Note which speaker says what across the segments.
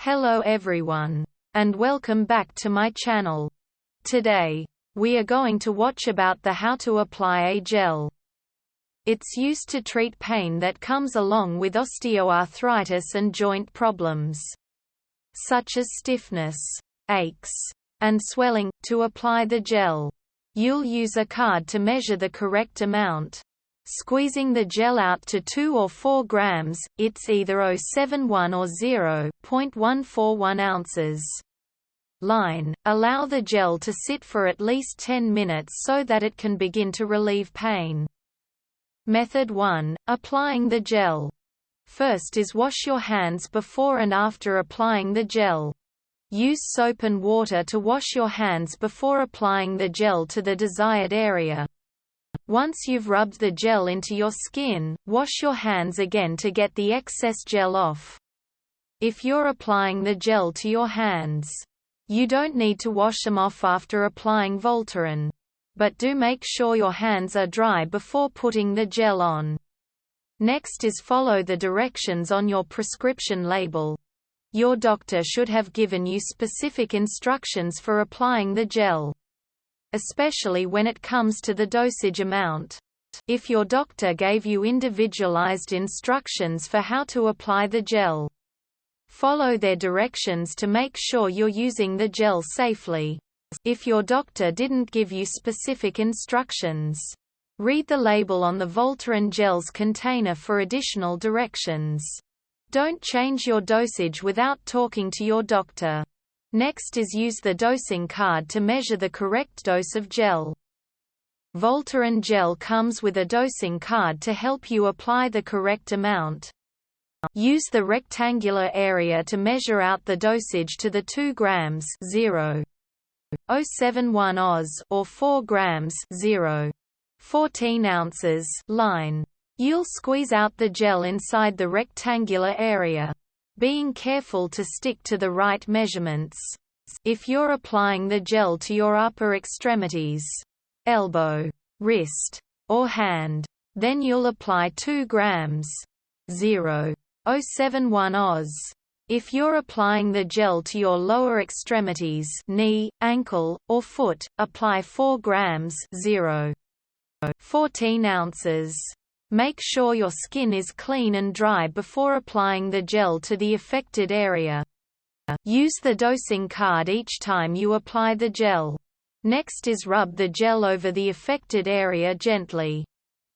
Speaker 1: Hello everyone, and welcome back to my channel. Today, we are going to watch about the how to apply a gel. It's used to treat pain that comes along with osteoarthritis and joint problems, such as stiffness, aches, and swelling. To apply the gel, you'll use a card to measure the correct amount. Squeezing the gel out to 2 or 4 grams, it's either 0.71 or 0.141 ounces. Line. Allow the gel to sit for at least 10 minutes so that it can begin to relieve pain. Method 1. Applying the gel. First is wash your hands before and after applying the gel. Use soap and water to wash your hands before applying the gel to the desired area. Once you've rubbed the gel into your skin, wash your hands again to get the excess gel off. If you're applying the gel to your hands, you don't need to wash them off after applying Voltaren, but do make sure your hands are dry before putting the gel on. Next is follow the directions on your prescription label. Your doctor should have given you specific instructions for applying the gel, especially when it comes to the dosage amount. If your doctor gave you individualized instructions for how to apply the gel, follow their directions to make sure you're using the gel safely. If your doctor didn't give you specific instructions, read the label on the Voltaren Gel's container for additional directions. Don't change your dosage without talking to your doctor. Next is use the dosing card to measure the correct dose of gel. Voltaren Gel comes with a dosing card to help you apply the correct amount. Use the rectangular area to measure out the dosage to the 2 grams 0.071 Oz or 4 grams 0.14 ounces line. You'll squeeze out the gel inside the rectangular area, being careful to stick to the right measurements. If you're applying the gel to your upper extremities, elbow, wrist, or hand, then you'll apply 2 grams 0.071 Oz. If you're applying the gel to your lower extremities, knee, ankle, or foot, apply 4 grams 0.14 ounces. Make sure your skin is clean and dry before applying the gel to the affected area. Use the dosing card each time you apply the gel. Next is rub the gel over the affected area gently.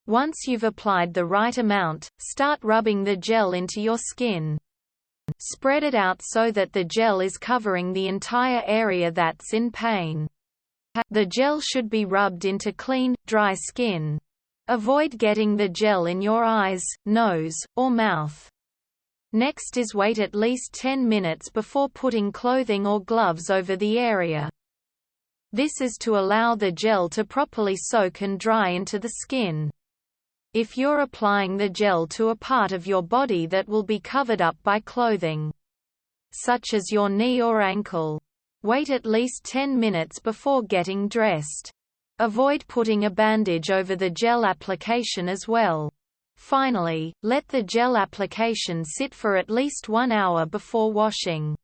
Speaker 1: Once you've applied the right amount, start rubbing the gel into your skin. Spread it out so that the gel is covering the entire area that's in pain. The gel should be rubbed into clean, dry skin. Avoid getting the gel in your eyes, nose, or mouth. Next is wait at least 10 minutes before putting clothing or gloves over the area. This is to allow the gel to properly soak and dry into the skin. If you're applying the gel to a part of your body that will be covered up by clothing, such as your knee or ankle, wait at least 10 minutes before getting dressed. Avoid putting a bandage over the gel application as well. Finally, let the gel application sit for at least 1 hour before washing.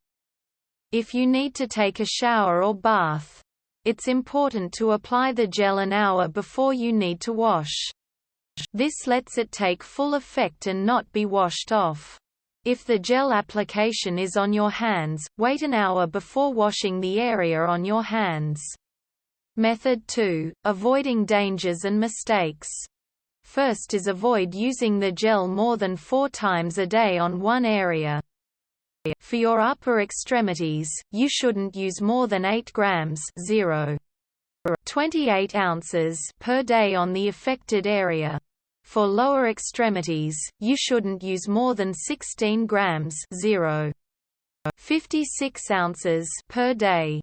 Speaker 1: If you need to take a shower or bath, it's important to apply the gel an hour before you need to wash. This lets it take full effect and not be washed off. If the gel application is on your hands, wait an hour before washing the area on your hands. Method 2. Avoiding dangers and mistakes. First is avoid using the gel more than 4 times a day on one area. For your upper extremities, you shouldn't use more than 8 grams 0.28 ounces per day on the affected area. For lower extremities, you shouldn't use more than 16 grams 0.56 ounces per day.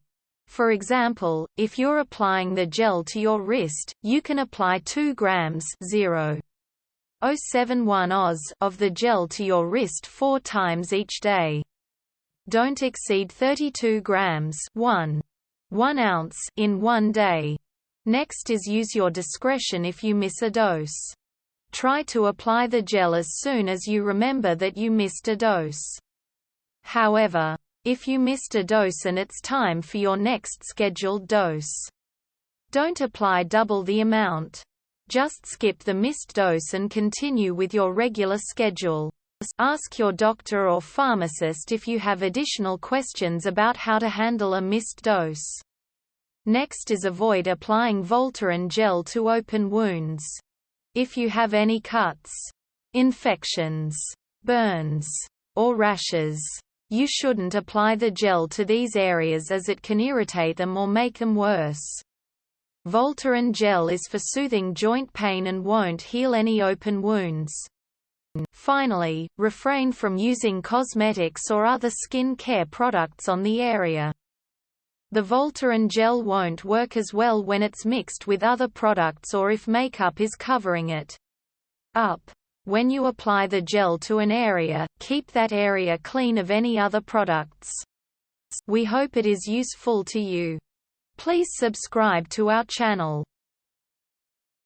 Speaker 1: For example, if you're applying the gel to your wrist, you can apply 2 grams 0.071 Oz of the gel to your wrist 4 times each day. Don't exceed 32 grams 1 ounce in one day. Next is use your discretion if you miss a dose. Try to apply the gel as soon as you remember that you missed a dose. However, if you missed a dose and it's time for your next scheduled dose. Don't apply double the amount. Just skip the missed dose and continue with your regular schedule. Ask your doctor or pharmacist if you have additional questions about how to handle a missed dose. Next is avoid applying Voltaren gel to open wounds. If you have any cuts, infections, burns, or rashes, you shouldn't apply the gel to these areas as it can irritate them or make them worse. Voltaren gel is for soothing joint pain and won't heal any open wounds. Finally, refrain from using cosmetics or other skin care products on the area. The Voltaren gel won't work as well when it's mixed with other products or if makeup is covering it up. When you apply the gel to an area, keep that area clean of any other products. We hope it is useful to you. Please subscribe to our channel.